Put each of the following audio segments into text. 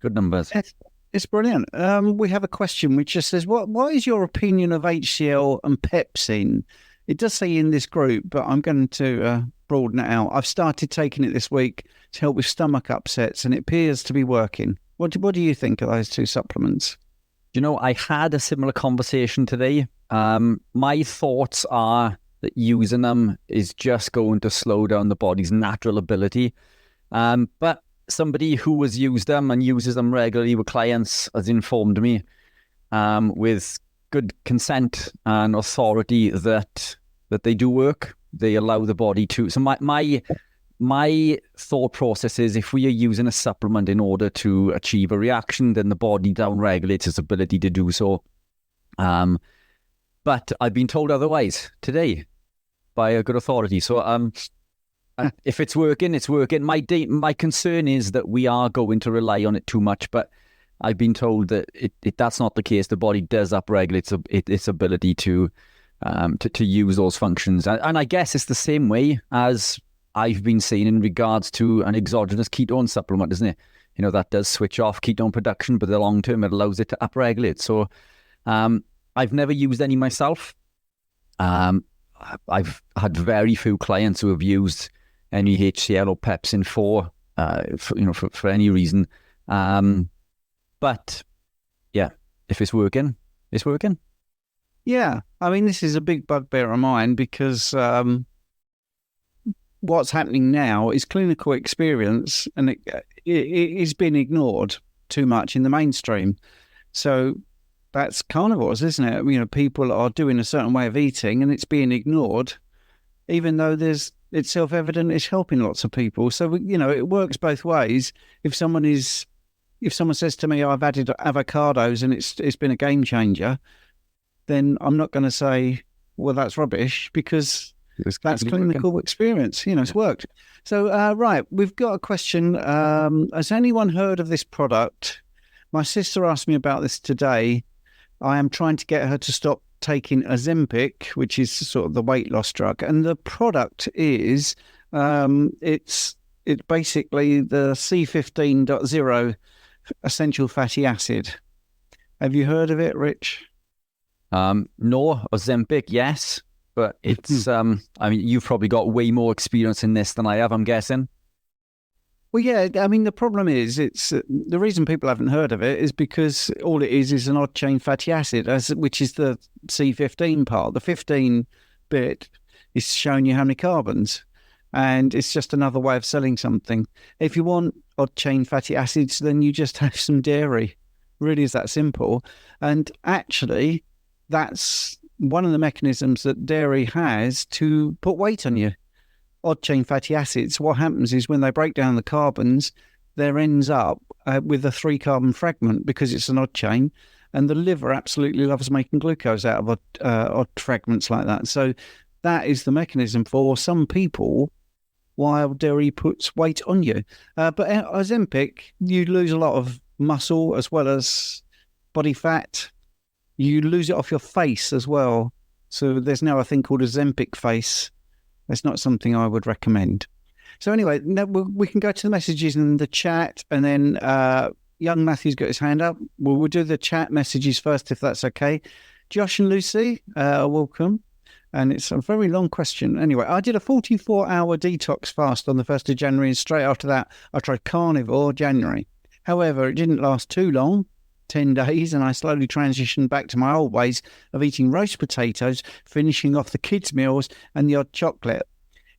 Good numbers. It's brilliant. We have a question which just says, what is your opinion of HCl and pepsin? It does say in this group, but I'm going to broaden it out. I've started taking it this week to help with stomach upsets, and it appears to be working. What do you think of those two supplements? I had a similar conversation today. My thoughts are that using them is just going to slow down the body's natural ability. But somebody who has used them and uses them regularly with clients has informed me with good consent and authority that they do work. They allow the body to. So my thought process is, if we are using a supplement in order to achieve a reaction, then the body down-regulates its ability to do so. But I've been told otherwise today by a good authority. So if it's working, it's working. My concern is that we are going to rely on it too much, but I've been told that that's not the case. The body does upregulate its ability to use those functions. And I guess it's the same way as I've been seeing in regards to an exogenous ketone supplement, isn't it? That does switch off ketone production, but the long term, it allows it to upregulate. So I've never used any myself. I've had very few clients who have used any HCl or pepsin for any reason. But yeah, if it's working, it's working. Yeah, I mean, this is a big bugbear of mine because what's happening now is clinical experience, and it is being ignored too much in the mainstream. So that's carnivores, isn't it? People are doing a certain way of eating and it's being ignored, even though it's self-evident it's helping lots of people. So, it works both ways. If someone says to me, I've added avocados and it's been a game changer, then I'm not going to say, well, that's rubbish, because that's clinical experience. It's worked. So, right, we've got a question. Has anyone heard of this product? My sister asked me about this today. I am trying to get her to stop taking Ozempic, which is sort of the weight loss drug. And the product is, it's basically the C15.0 essential fatty acid. Have you heard of it, Rich? No, Ozempic, yes. But it's, you've probably got way more experience in this than I have, I'm guessing. Well, yeah, the problem is the reason people haven't heard of it is because all it is an odd chain fatty acid, which is the C15 part. The 15 bit is showing you how many carbons, and it's just another way of selling something. If you want odd chain fatty acids, then you just have some dairy. Really is that simple. And actually, that's one of the mechanisms that dairy has to put weight on you. Odd chain fatty acids, what happens is when they break down the carbons, there ends up with a 3-carbon fragment, because it's an odd chain, and the liver absolutely loves making glucose out of odd fragments like that. So that is the mechanism for some people why dairy puts weight on you. But Ozempic, you lose a lot of muscle as well as body fat. You lose it off your face as well. So there's now a thing called Ozempic face. That's not something I would recommend. So anyway, we can go to the messages in the chat, and then young Matthew's got his hand up. We'll do the chat messages first, if that's okay. Josh and Lucy, welcome. And it's a very long question. Anyway, I did a 44-hour detox fast on the 1st of January, and straight after that, I tried carnivore January. However, it didn't last too long, 10 days, and I slowly transitioned back to my old ways of eating roast potatoes, finishing off the kids' meals and the odd chocolate.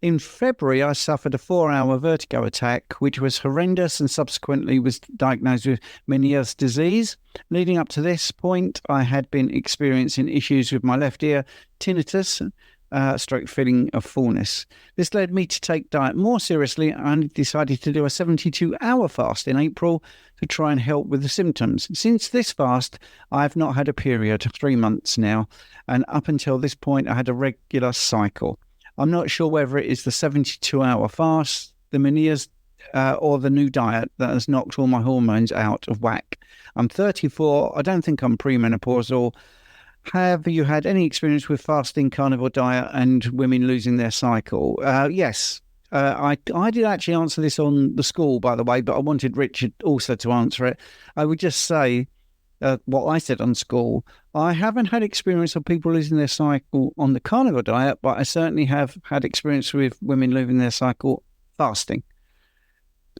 In February, I suffered a 4-hour vertigo attack, which was horrendous, and subsequently was diagnosed with Meniere's disease. Leading up to this point, I had been experiencing issues with my left ear, tinnitus, stroke feeling of fullness. This led me to take diet more seriously, and decided to do a 72-hour fast in April to try and help with the symptoms. Since this fast, I've not had a period, 3 months now, and up until this point, I had a regular cycle. I'm not sure whether it is the 72-hour fast, the Meniere's, or the new diet that has knocked all my hormones out of whack. I'm 34. I don't think I'm premenopausal. Have you had any experience with fasting, carnivore diet, and women losing their cycle? Yes. I did actually answer this on the Skool, by the way, but I wanted Richard also to answer it. I would just say what I said on Skool. I haven't had experience of people losing their cycle on the carnivore diet, but I certainly have had experience with women losing their cycle fasting.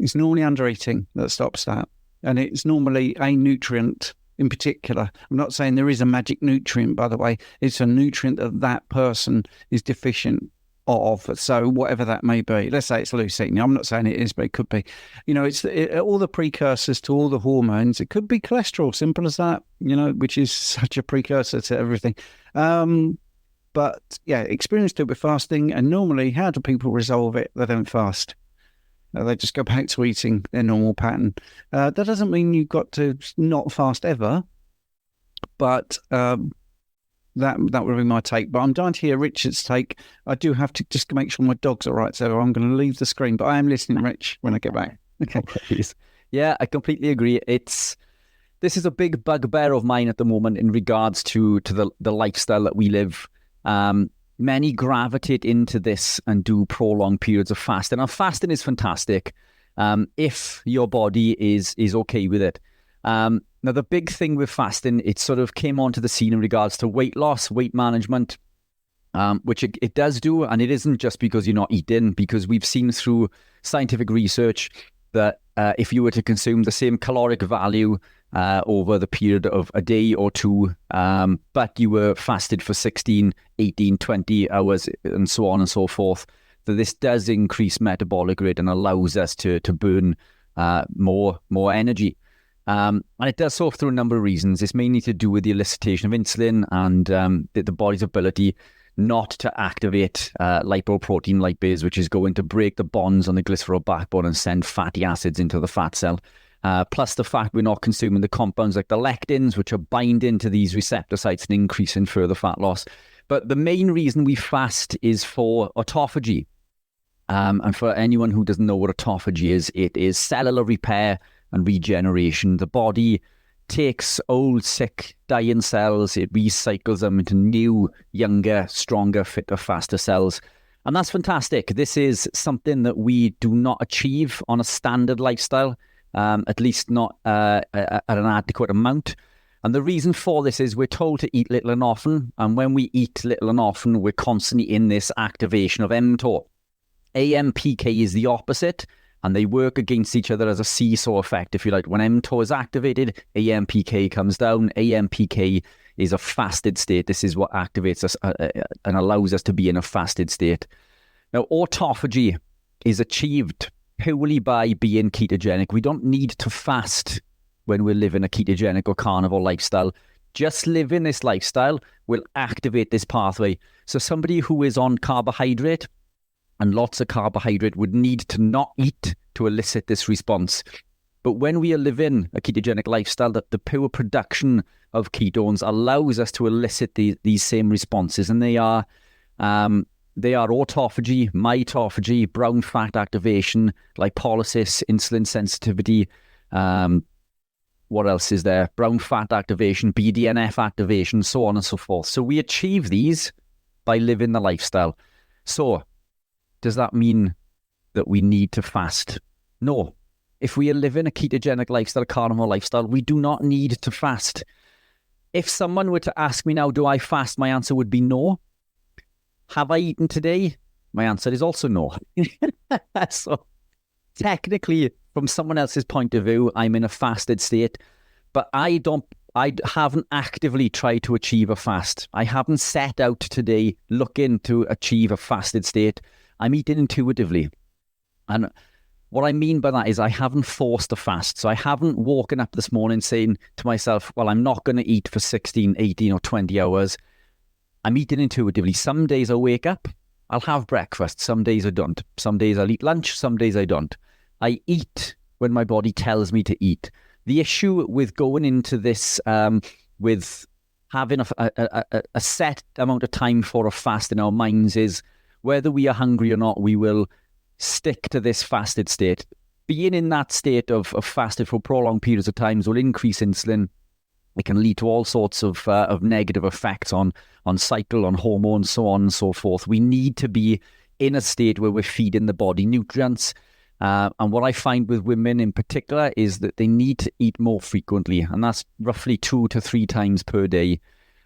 It's normally undereating that stops that. And it's normally a nutrient in particular. I'm not saying there is a magic nutrient, by the way. It's a nutrient that that person is deficient of. So whatever that may be, let's say it's leucine. I'm not saying it is, but it could be. It's all the precursors to all the hormones. It could be cholesterol, simple as that, which is such a precursor to everything. But yeah, experienced it with fasting. And normally, how do people resolve it? They don't fast. They just go back to eating their normal pattern. That doesn't mean you've got to not fast ever, but that would be my take. But I'm dying to hear Richard's take. I do have to just make sure my dog's all right, so I'm going to leave the screen. But I am listening, Rich, when I get back. Okay. Please. Yeah, I completely agree. This is a big bugbear of mine at the moment in regards to the lifestyle that we live. Many gravitate into this and do prolonged periods of fasting. Now, fasting is fantastic if your body is okay with it. Now, the big thing with fasting, it sort of came onto the scene in regards to weight loss, weight management, which it does do. And it isn't just because you're not eating, because we've seen through scientific research that if you were to consume the same caloric value over the period of a day or two, but you were fasted for 16, 18, 20 hours and so on and so forth, that this does increase metabolic rate and allows us to burn more energy. And it does so through a number of reasons. It's mainly to do with the elicitation of insulin and the body's ability not to activate lipoprotein lipase, which is going to break the bonds on the glycerol backbone and send fatty acids into the fat cell. Plus the fact we're not consuming the compounds like the lectins, which are binding to these receptor sites and increasing further fat loss. But the main reason we fast is for autophagy. And for anyone who doesn't know what autophagy is, it is cellular repair and regeneration. The body takes old, sick, dying cells, it recycles them into new, younger, stronger, fitter, faster cells. And that's fantastic. This is something that we do not achieve on a standard lifestyle. At least not at an adequate amount. And the reason for this is we're told to eat little and often. And when we eat little and often, we're constantly in this activation of mTOR. AMPK is the opposite, and they work against each other as a seesaw effect, if you like. When mTOR is activated, AMPK comes down. AMPK is a fasted state. This is what activates us and allows us to be in a fasted state. Now, autophagy is achieved purely by being ketogenic. We don't need to fast when we're living a ketogenic or carnivore lifestyle. Just living this lifestyle will activate this pathway. So somebody who is on carbohydrate and lots of carbohydrate would need to not eat to elicit this response. But when we are living a ketogenic lifestyle, that the pure production of ketones allows us to elicit these same responses, and they are autophagy, mitophagy, brown fat activation, lipolysis, insulin sensitivity. What else is there? Brown fat activation, BDNF activation, so on and so forth. So we achieve these by living the lifestyle. So does that mean that we need to fast? No. If we are living a ketogenic lifestyle, a carnivore lifestyle, we do not need to fast. If someone were to ask me now, do I fast? My answer would be no. Have I eaten today? My answer is also no. So technically, from someone else's point of view, I'm in a fasted state, but I haven't actively tried to achieve a fast. I haven't set out today looking to achieve a fasted state. I'm eating intuitively. And what I mean by that is I haven't forced a fast. So I haven't woken up this morning saying to myself, well, I'm not going to eat for 16, 18 or 20 hours. I'm eating intuitively. Some days I wake up, I'll have breakfast. Some days I don't. Some days I'll eat lunch. Some days I don't. I eat when my body tells me to eat. The issue with going into this, with having a set amount of time for a fast in our minds is whether we are hungry or not, we will stick to this fasted state. Being in that state of fasted for prolonged periods of times will increase insulin. It can lead to all sorts of negative effects on cycle, on hormones, so on and so forth. We need to be in a state where we're feeding the body nutrients. And what I find with women in particular is that they need to eat more frequently, and that's roughly 2 to 3 times per day.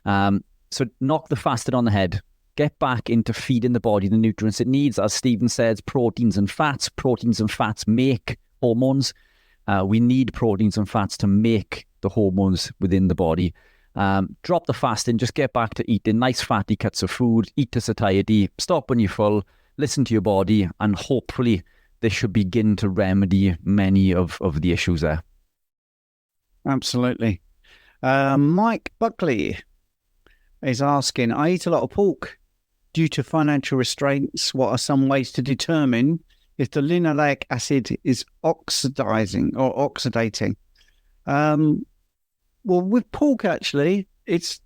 So knock the fasting on the head. Get back into feeding the body the nutrients it needs. As Stephen says, proteins and fats. Proteins and fats make hormones. We need proteins and fats to make the hormones within the body. Drop the fasting, just get back to eating nice fatty cuts of food, eat to satiety, stop when you're full, listen to your body, and hopefully this should begin to remedy many of the issues there. Absolutely. Mike Buckley is asking, I eat a lot of pork due to financial restraints. What are some ways to determine if the linoleic acid is oxidating? Well, with pork, actually, it's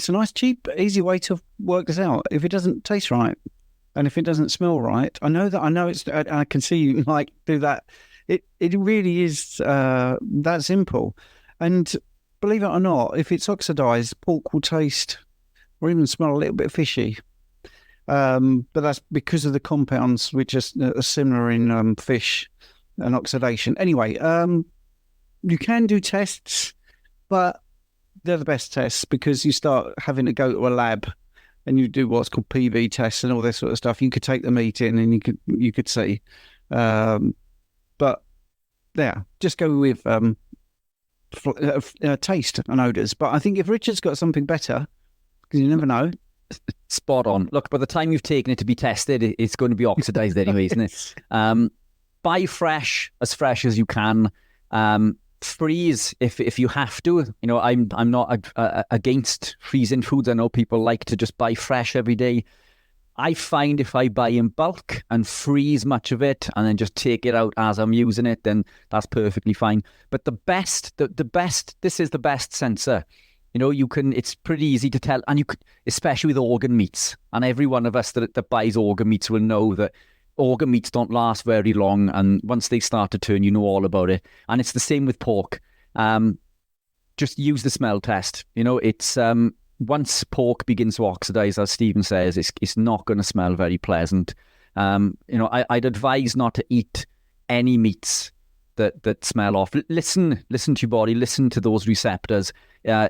a nice, cheap, easy way to work this out. If it doesn't taste right and if it doesn't smell right, I can see you like do that. It really is that simple. And believe it or not, if it's oxidized, pork will taste or even smell a little bit fishy. But that's because of the compounds which are similar in fish and oxidation. Anyway, you can do tests, but they're the best tests because you start having to go to a lab and you do what's called PV tests and all this sort of stuff. You could take the meat in and you could see. But yeah, just go with taste and odours. But I think if Richard's got something better, because you never know. Spot on. Look, by the time you've taken it to be tested, it's going to be oxidized anyway, isn't it? Buy fresh as you can. Freeze if you have to. You know, I'm not against freezing foods. I know people like to just buy fresh every day. I find if I buy in bulk and freeze much of it and then just take it out as I'm using it, then that's perfectly fine. But this is the best sensor. You know, it's pretty easy to tell, and you could, especially with organ meats, and every one of us that buys organ meats will know that organ meats don't last very long, and once they start to turn, you know all about it. And it's the same with pork. Just use the smell test. You know, it's once pork begins to oxidize, as Stephen says, it's not going to smell very pleasant. You know, I'd advise not to eat any meats that smell off. Listen to your body. Listen to those receptors. I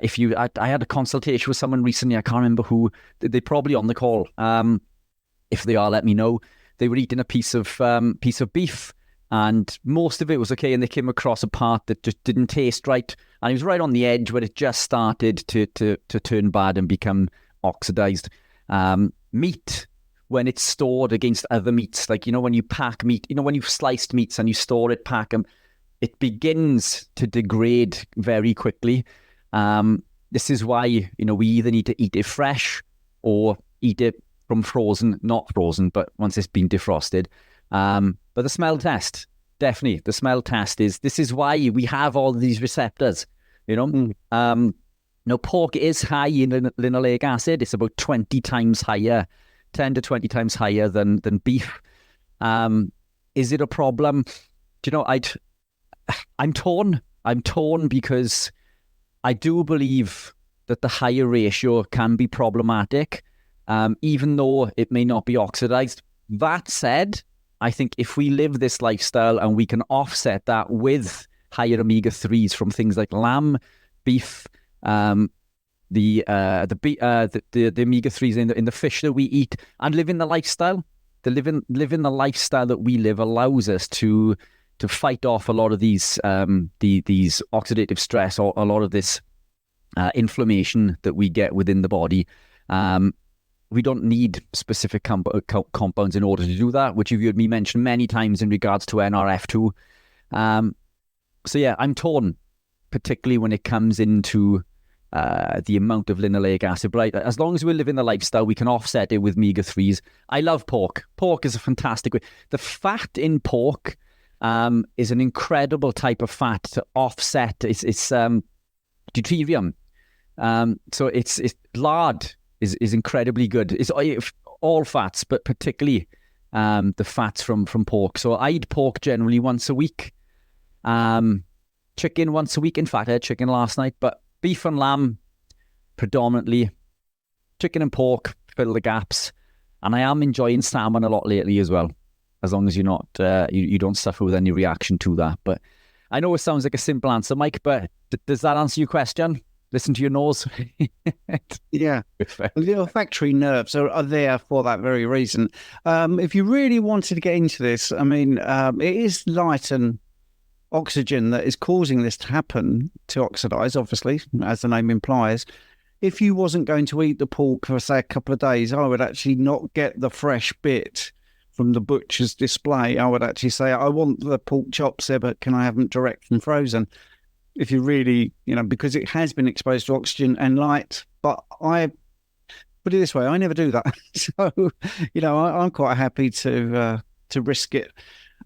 had a consultation with someone recently. I can't remember who. They're probably on the call. If they are, let me know. They were eating a piece of beef, and most of it was okay. And they came across a part that just didn't taste right, and it was right on the edge where it just started to turn bad and become oxidized. Meat, when it's stored against other meats, like, you know, when you pack meat, you know, when you've sliced meats and you store it, pack them, it begins to degrade very quickly. This is why, you know, we either need to eat it fresh or eat it from frozen, not frozen, but once it's been defrosted. But the smell test, definitely, the smell test this is why we have all these receptors, you know. Now, pork is high in linoleic acid. It's about 20 times higher, 10 to 20 times higher than beef. Is it a problem? Do you know, I'm torn. I'm torn because I do believe that the higher ratio can be problematic, even though it may not be oxidized. That said, I think if we live this lifestyle and we can offset that with higher omega-3s from things like lamb, beef, the omega-3s in the fish that we eat, and live in the lifestyle, living the lifestyle that we live allows us to fight off a lot of these oxidative stress or a lot of this inflammation that we get within the body. We don't need specific compounds in order to do that, which you've heard me mention many times in regards to NRF2. So yeah, I'm torn, particularly when it comes into the amount of linoleic acid. But as long as we're living the lifestyle, we can offset it with omega-3s. I love pork. Pork is a fantastic way. The fat in pork is an incredible type of fat to offset. It's deuterium. So it's lard is incredibly good. It's all fats, but particularly the fats from pork. So I eat pork generally once a week. Chicken once a week. In fact, I had chicken last night, but beef and lamb predominantly. Chicken and pork fill the gaps. And I am enjoying salmon a lot lately as well, as long as you're not, you don't suffer with any reaction to that. But I know it sounds like a simple answer, Mike, but does that answer your question? Listen to your nose. Yeah. The olfactory nerves are there for that very reason. If you really wanted to get into this, I mean, it is light and oxygen that is causing this to happen, to oxidize, obviously, as the name implies. If you wasn't going to eat the pork for, say, a couple of days, I would actually not get the fresh bit from the butcher's display. I would actually say, I want the pork chops there, but can I have them direct and frozen? If you really, because it has been exposed to oxygen and light. But I put it this way, I never do that. So, I'm quite happy to risk it.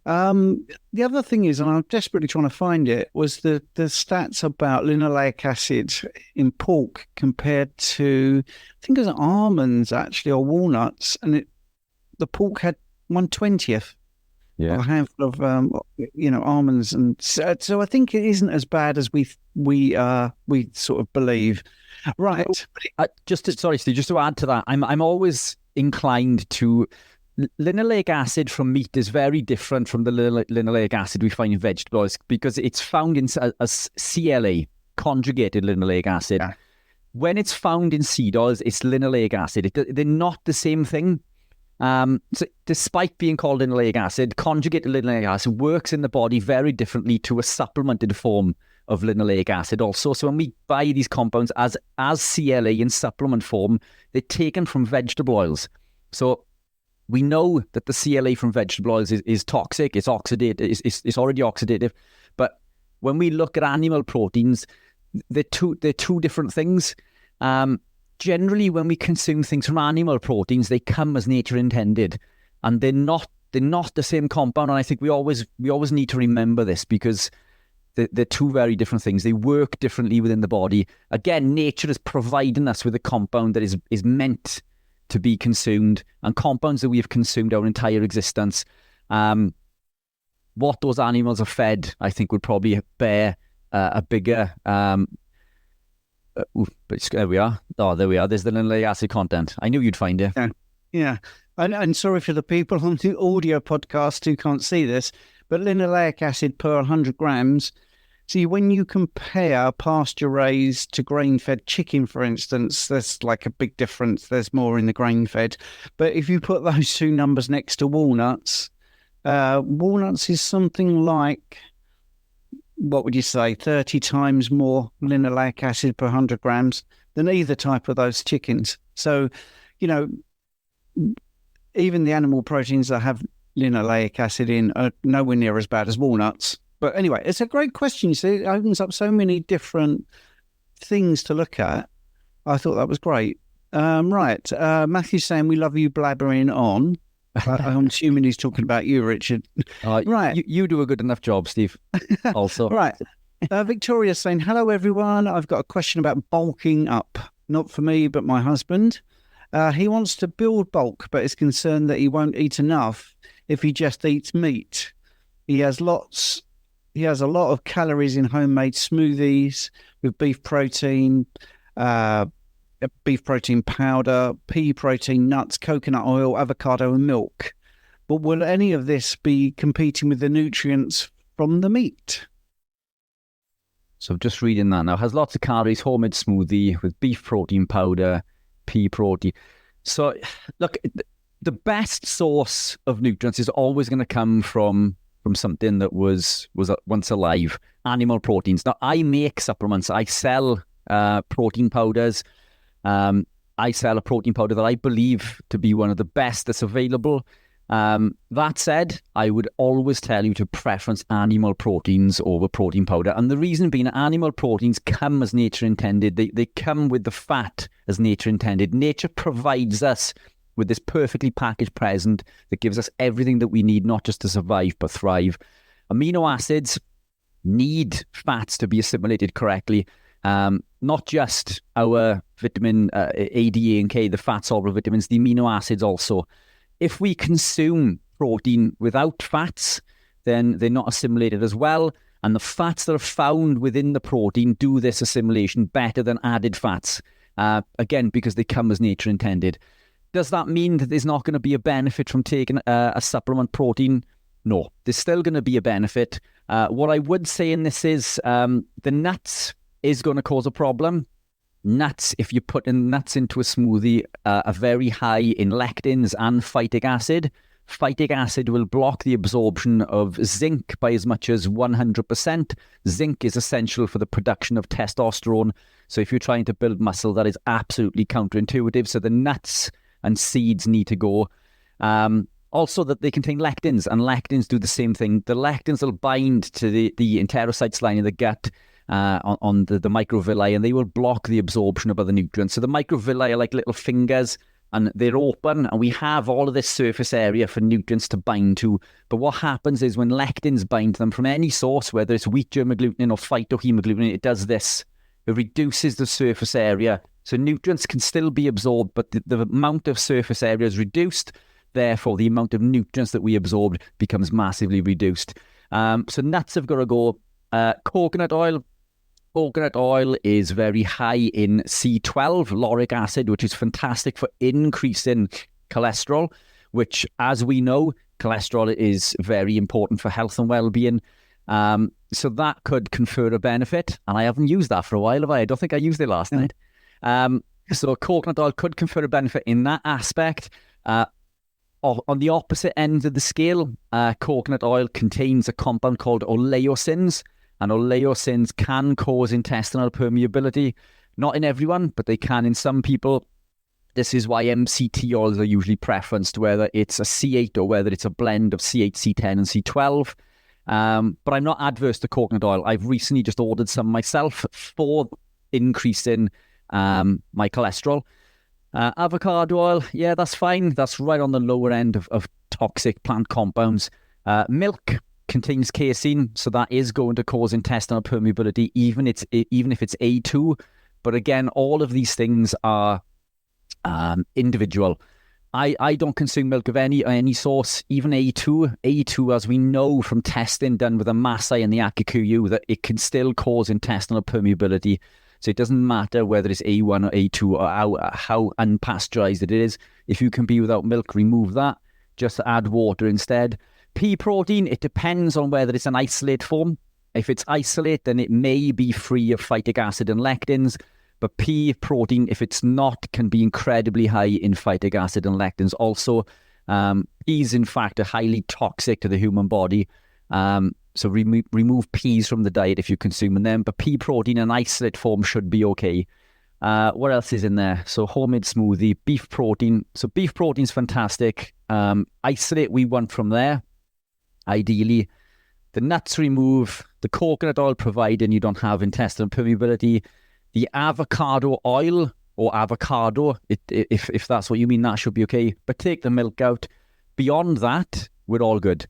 The other thing is, and I'm desperately trying to find it, was the stats about linoleic acid in pork compared to, I think it was almonds actually, or walnuts, and the pork had 1/20th. Yeah, a handful of almonds, and so I think it isn't as bad as we sort of believe, right? Sorry, Steve, just to add to that, I'm always inclined to linoleic acid from meat is very different from the linoleic acid we find in vegetable oils because it's found in as CLA, conjugated linoleic acid. Yeah. When it's found in seed oils, it's linoleic acid. They're not the same thing. So despite being called linoleic acid, conjugated linoleic acid works in the body very differently to a supplemented form of linoleic acid also. So when we buy these compounds as CLA in supplement form, they're taken from vegetable oils. So we know that the CLA from vegetable oils is toxic, it's oxidative, it's already oxidative. But when we look at animal proteins, they're two different things. Generally, when we consume things from animal proteins, they come as nature intended, and they're not the same compound. And I think we always need to remember this because they're two very different things. They work differently within the body. Again, nature is providing us with a compound that is meant to be consumed, and compounds that we have consumed our entire existence. What those animals are fed, I think, would probably bear a bigger. But there we are. Oh, there we are. There's the linoleic acid content. I knew you'd find it. Yeah. And sorry for the people on the audio podcast who can't see this, but linoleic acid per 100 grams. See, when you compare pasture-raised to grain-fed chicken, for instance, there's like a big difference. There's more in the grain-fed. But if you put those two numbers next to walnuts, walnuts is something like, what would you say, 30 times more linoleic acid per 100 grams than either type of those chickens. So, even the animal proteins that have linoleic acid in are nowhere near as bad as walnuts. But anyway, it's a great question. You see, it opens up so many different things to look at. I thought that was great. Right. Matthew's saying, we love you blabbering on. I'm assuming he's talking about you, Richard. Right. You do a good enough job, Steve, also. Right. Victoria's saying, hello, everyone. I've got a question about bulking up. Not for me, but my husband. He wants to build bulk, but is concerned that he won't eat enough if he just eats meat. He has a lot of calories in homemade smoothies with beef protein powder, pea protein, nuts, coconut oil, avocado and milk. But will any of this be competing with the nutrients from the meat? So just reading that now. Has lots of calories, homemade smoothie with beef protein powder, pea protein. So look, the best source of nutrients is always going to come from something that was once alive, animal proteins. Now, I make supplements. I sell protein powders. I sell a protein powder that I believe to be one of the best that's available. That said, I would always tell you to preference animal proteins over protein powder. And the reason being, animal proteins come as nature intended. They come with the fat as nature intended. Nature provides us with this perfectly packaged present that gives us everything that we need, not just to survive, but thrive. Amino acids need fats to be assimilated correctly. Not just our vitamin A, D, A, and K, the fat-soluble vitamins, the amino acids also. If we consume protein without fats, then they're not assimilated as well. And the fats that are found within the protein do this assimilation better than added fats. Again, because they come as nature intended. Does that mean that there's not going to be a benefit from taking a supplement protein? No, there's still going to be a benefit. What I would say in this is the nuts is going to cause a problem. Nuts, if you put in nuts into a smoothie, are very high in lectins and phytic acid. Phytic acid will block the absorption of zinc by as much as 100%. Zinc is essential for the production of testosterone. So if you're trying to build muscle, that is absolutely counterintuitive. So the nuts and seeds need to go. Also, that they contain lectins, and lectins do the same thing. The lectins will bind to the enterocytes lining the gut on the microvilli, and they will block the absorption of other nutrients. So the microvilli are like little fingers, and they're open, and we have all of this surface area for nutrients to bind to. But what happens is when lectins bind to them from any source, whether it's wheat germ agglutinin or phytohemagglutinin, it does this. It reduces the surface area. So nutrients can still be absorbed, but the amount of surface area is reduced. Therefore, the amount of nutrients that we absorb becomes massively reduced. So nuts have got to go. Coconut oil. Coconut oil is very high in C12, lauric acid, which is fantastic for increasing cholesterol, which, as we know, cholesterol is very important for health and well-being. So that could confer a benefit. And I haven't used that for a while, have I? I don't think I used it last night. So coconut oil could confer a benefit in that aspect. On the opposite end of the scale, coconut oil contains a compound called oleosins, and oleosins can cause intestinal permeability. Not in everyone, but they can in some people. This is why MCT oils are usually preferenced, whether it's a C8 or whether it's a blend of C8, C10 and C12. But I'm not adverse to coconut oil. I've recently just ordered some myself for increasing my cholesterol. Avocado oil, yeah, that's fine. That's right on the lower end of toxic plant compounds. Milk contains casein, so that is going to cause intestinal permeability, even if it's A2. But again, all of these things are individual. I don't consume milk of any source, even A2. A2, as we know from testing done with a Maasai and the Akikuyu, that it can still cause intestinal permeability. So it doesn't matter whether it's A1 or A2 or how unpasteurized it is. If you can be without milk, remove that. Just add water instead. Pea protein, it depends on whether it's an isolate form. If it's isolate, then it may be free of phytic acid and lectins. But pea protein, if it's not, can be incredibly high in phytic acid and lectins. Also, peas, in fact, are highly toxic to the human body. So remove peas from the diet if you're consuming them. But pea protein in isolate form should be okay. What else is in there? So homemade smoothie, beef protein. So beef protein is fantastic. Isolate we want from there, ideally. The nuts remove. The coconut oil providing you don't have intestinal permeability. The avocado oil or avocado, if that's what you mean, that should be okay. But take the milk out. Beyond that, we're all good.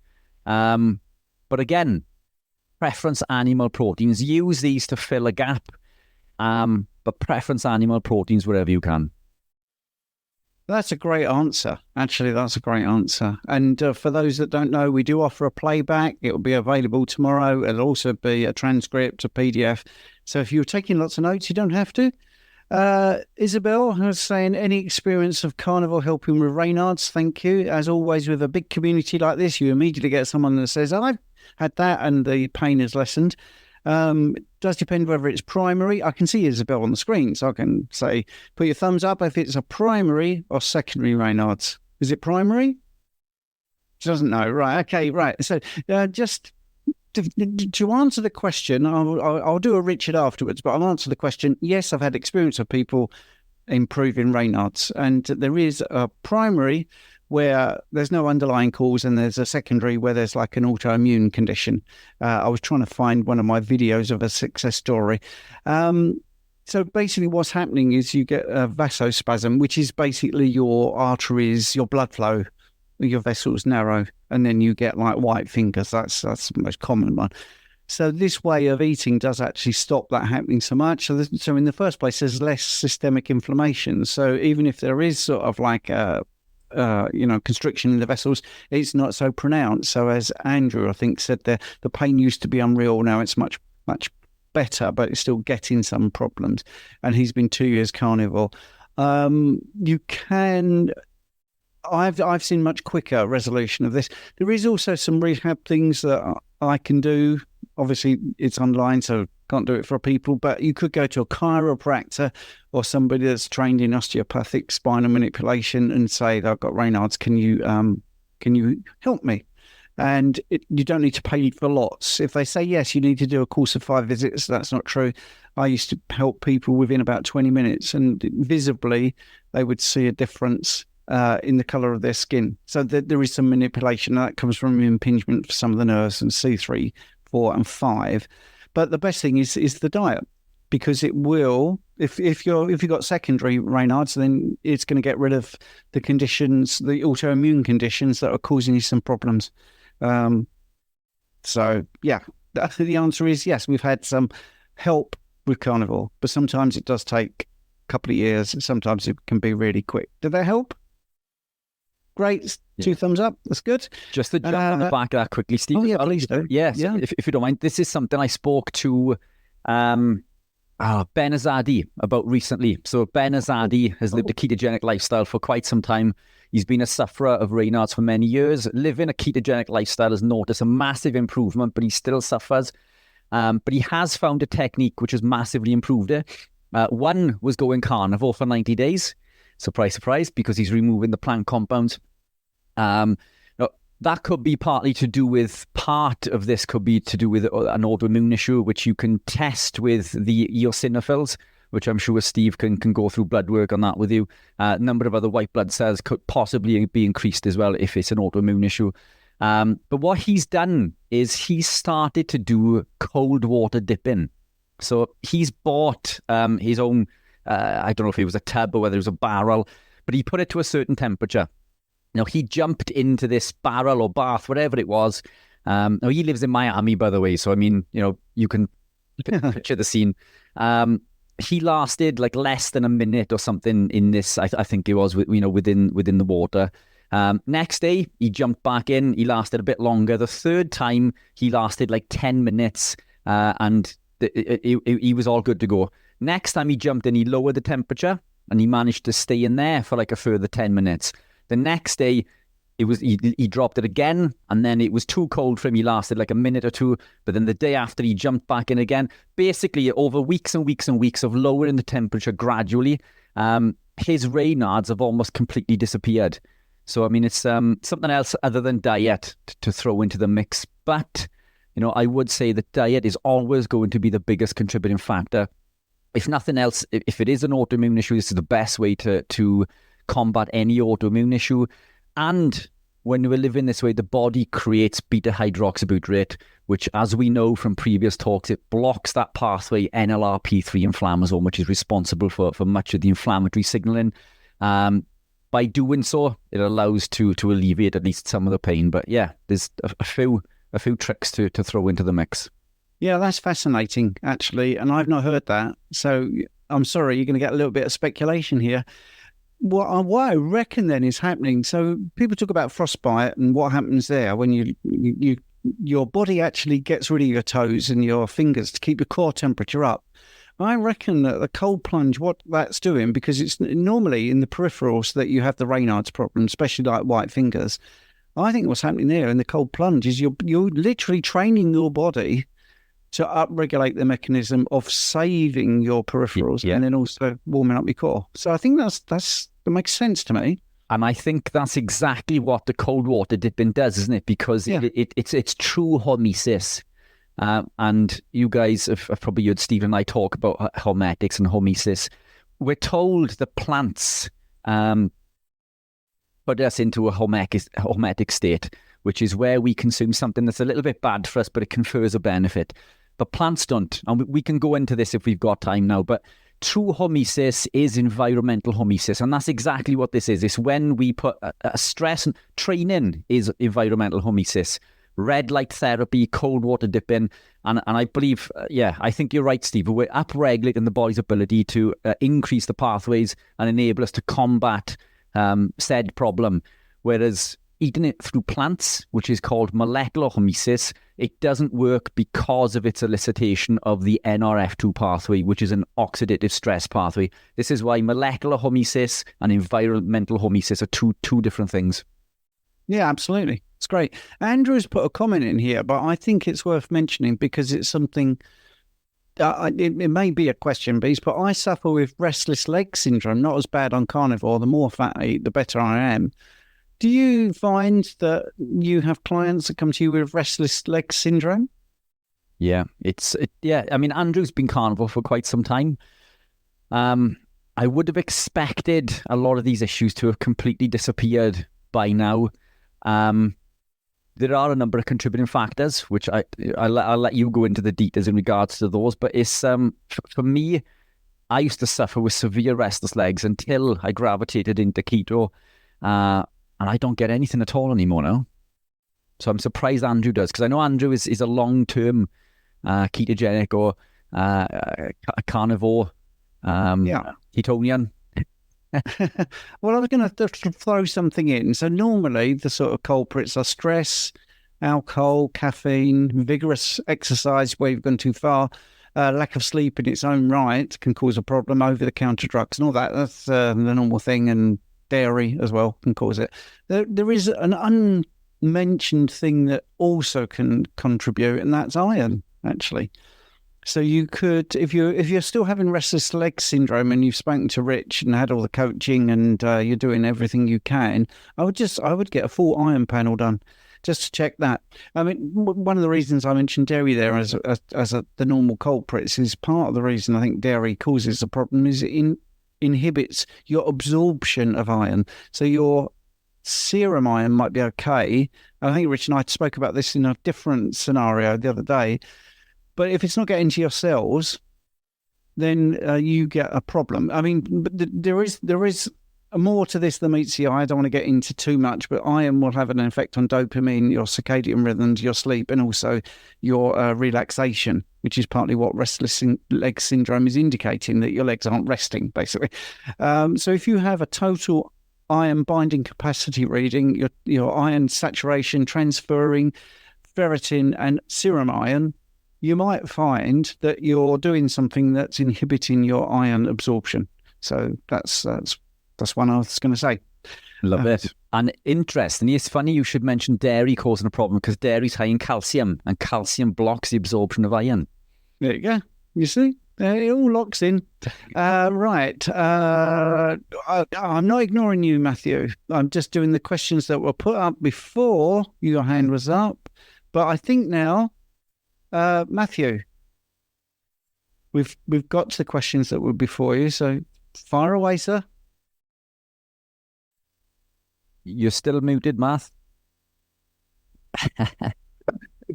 But again, preference animal proteins. Use these to fill a gap. But preference animal proteins wherever you can. That's a great answer. Actually, that's a great answer. And for those that don't know, we do offer a playback. It will be available tomorrow. It'll also be a transcript, a PDF. So if you're taking lots of notes, you don't have to. Isabel was saying, any experience of carnivore helping with Raynaud's? Thank you. As always, with a big community like this, you immediately get someone that says, I've had that and the pain is lessened. Does depend whether it's primary. I can see Isabel on the screen, so I can say, put your thumbs up if it's a primary or secondary Raynaud's. Is it primary? She doesn't know. Right. Okay. Right. So just to answer the question, I'll do a Richard afterwards, but I'll answer the question. Yes, I've had experience of people improving Raynaud's, and there is a primary where there's no underlying cause, and there's a secondary where there's like an autoimmune condition. I was trying to find one of my videos of a success story. So basically what's happening is you get a vasospasm, which is basically your arteries, your blood flow, your vessels narrow, and then you get like white fingers. That's the most common one. So this way of eating does actually stop that happening so much. So in the first place, there's less systemic inflammation. So even if there is sort of like a constriction in the vessels, it's not so pronounced. So as Andrew, I think, said there, the pain used to be unreal. Now it's much, much better, but it's still getting some problems. And he's been 2 years carnivore. You can. I've seen much quicker resolution of this. There is also some rehab things that I can do. Obviously, it's online, so can't do it for people. But you could go to a chiropractor or somebody that's trained in osteopathic spinal manipulation and say, "I've got Raynaud's. Can you help me?" And you don't need to pay for lots. If they say yes, you need to do a course of 5 visits. That's not true. I used to help people within about 20 minutes, and visibly they would see a difference in the colour of their skin. So there is some manipulation. That comes from impingement for some of the nerves in C3, 4 and 5. But the best thing is the diet, because it will, if you've got secondary Raynaud's, then it's going to get rid of the conditions, the autoimmune conditions that are causing you some problems. So yeah, the answer is yes. We've had some help with carnivore, but sometimes it does take a couple of years. Sometimes it can be really quick. Did that help? Great. 2 thumbs up. That's good. Just to jump on the back of that quickly, Steve. Oh, yeah, please do. Yes, yeah. If you don't mind. This is something I spoke to Ben Azadi about recently. So Ben Azadi has lived a ketogenic lifestyle for quite some time. He's been a sufferer of Raynaud's for many years. Living a ketogenic lifestyle has noticed a massive improvement, but he still suffers. But he has found a technique which has massively improved it. One was going carnivore for 90 days. Surprise, surprise, because he's removing the plant compounds. That could be partly to do with, part of this could be to do with an autoimmune issue, which you can test with the eosinophils, which I'm sure Steve can go through blood work on that with you. A number of other white blood cells could possibly be increased as well if it's an autoimmune issue. But what he's done is he's started to do cold water dipping. So he's bought his own, I don't know if it was a tub or whether it was a barrel, but he put it to a certain temperature. Now, he jumped into this barrel or bath, whatever it was. Now, he lives in Miami, by the way. So, I mean, you can picture the scene. He lasted like less than a minute or something in this, I think it was, within the water. Next day, he jumped back in. He lasted a bit longer. The third time, he lasted like 10 minutes and he was all good to go. Next time he jumped in, he lowered the temperature and he managed to stay in there for like a further 10 minutes. The next day, he dropped it again, and then it was too cold for him. He lasted like a minute or two, but then the day after, he jumped back in again. Basically, over weeks and weeks and weeks of lowering the temperature gradually, his Raynaud's have almost completely disappeared. So, I mean, it's something else other than diet to throw into the mix. But, I would say that diet is always going to be the biggest contributing factor. If nothing else, if it is an autoimmune issue, this is the best way to combat any autoimmune issue. And when we're living this way, the body creates beta-hydroxybutyrate, which, as we know from previous talks, it blocks that pathway NLRP3 inflammasome, which is responsible for much of the inflammatory signaling. By doing so, it allows to alleviate at least some of the pain. But yeah, there's a few tricks to throw into the mix. Yeah, that's fascinating, actually, and I've not heard that. So I'm sorry, you're going to get a little bit of speculation here. What I reckon then is happening. So people talk about frostbite and what happens there when your body actually gets rid of your toes and your fingers to keep your core temperature up. I reckon that the cold plunge, what that's doing, because it's normally in the peripherals that you have the Raynaud's problem, especially like white fingers. I think what's happening there in the cold plunge is you're literally training your body to upregulate the mechanism of saving your peripherals and then also warming up your core. So I think that makes sense to me. And I think that's exactly what the cold water dipping does, isn't it? Because it's true hormesis. And you guys have probably heard Steve and I talk about hormetics and hormesis. We're told the plants put us into a hormetic state, which is where we consume something that's a little bit bad for us, but it confers a benefit. But plants don't. And we can go into this if we've got time now. But true hormesis is environmental hormesis. And that's exactly what this is. It's when we put a stress and training is environmental hormesis. Red light therapy, cold water dipping. And I believe, I think you're right, Steve. We're upregulating the body's ability to increase the pathways and enable us to combat said problem. Whereas eating it through plants, which is called molecular hormesis, it doesn't work because of its elicitation of the NRF2 pathway, which is an oxidative stress pathway. This is why molecular hormesis and environmental hormesis are two different things. Yeah, absolutely. It's great. Andrew's put a comment in here, but I think it's worth mentioning because it's something, it may be a question piece, but I suffer with restless leg syndrome, not as bad on carnivore. The more fat I eat, the better I am. Do you find that you have clients that come to you with restless leg syndrome? Yeah, I mean, Andrew's been carnivore for quite some time. I would have expected a lot of these issues to have completely disappeared by now. There are a number of contributing factors, which I'll let you go into the details in regards to those. But it's for me, I used to suffer with severe restless legs until I gravitated into keto, and I don't get anything at all anymore now. So I'm surprised Andrew does, because I know Andrew is a long-term ketogenic or carnivore, ketonian. Well, I was going to throw something in. So normally the sort of culprits are stress, alcohol, caffeine, vigorous exercise where you've gone too far, lack of sleep in its own right can cause a problem, over-the-counter drugs and all that. That's the normal thing, and dairy as well can cause it. There is an unmentioned thing that also can contribute, and that's iron, actually. So you could, if you're still having restless leg syndrome and you've spoken to Rich and had all the coaching and you're doing everything you can, I would get a full iron panel done just to check that. I mean, one of the reasons I mentioned dairy there as the normal culprits is part of the reason I think dairy causes the problem is it inhibits your absorption of iron. So your serum iron might be okay. I think Rich and I spoke about this in a different scenario the other day. But if it's not getting to your cells, then you get a problem. I mean, but there is more to this than meets the eye. I don't want to get into too much, but iron will have an effect on dopamine, your circadian rhythms, your sleep, and also your relaxation, which is partly what restless leg syndrome is indicating, that your legs aren't resting, basically. So if you have a total iron binding capacity reading, your iron saturation, transferring, ferritin, and serum iron, you might find that you're doing something that's inhibiting your iron absorption. So that's one I was going to say. Love it. And interestingly, it's funny you should mention dairy causing a problem, because dairy's high in calcium, and calcium blocks the absorption of iron. There you go. You see? It all locks in. Right. I'm not ignoring you, Matthew. I'm just doing the questions that were put up before your hand was up. But I think now... Matthew, we've got to the questions that were before you, so fire away, sir. You're still muted, Matt.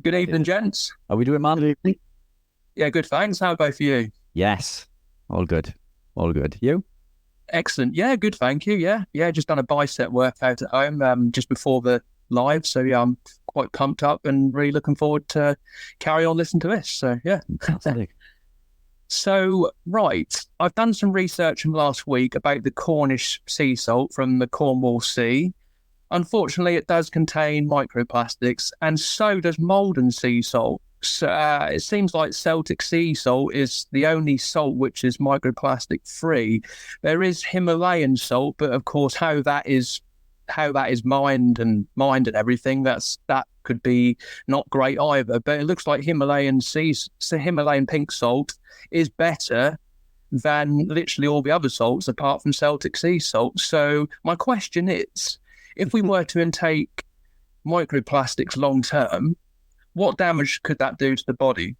Good evening, gents. Are we doing, man? Good evening. Yeah, good, thanks. How about for you? Yes, all good. All good. You? Excellent. Yeah, good, thank you. Yeah, just done a bicep workout at home just before the live, so yeah, I'm quite pumped up and really looking forward to carry on listening to this. So yeah. Fantastic. So right, I've done some research from last week about the Cornish sea salt from the Cornwall Sea. Unfortunately, it does contain microplastics, and so does Malden sea salt. So, it seems like Celtic sea salt is the only salt which is microplastic free. There is Himalayan salt, but of course how that is mined and everything, that could be not great either. But it looks like Himalayan pink salt is better than literally all the other salts apart from Celtic sea salt. So my question is, if we were to intake microplastics long term, what damage could that do to the body?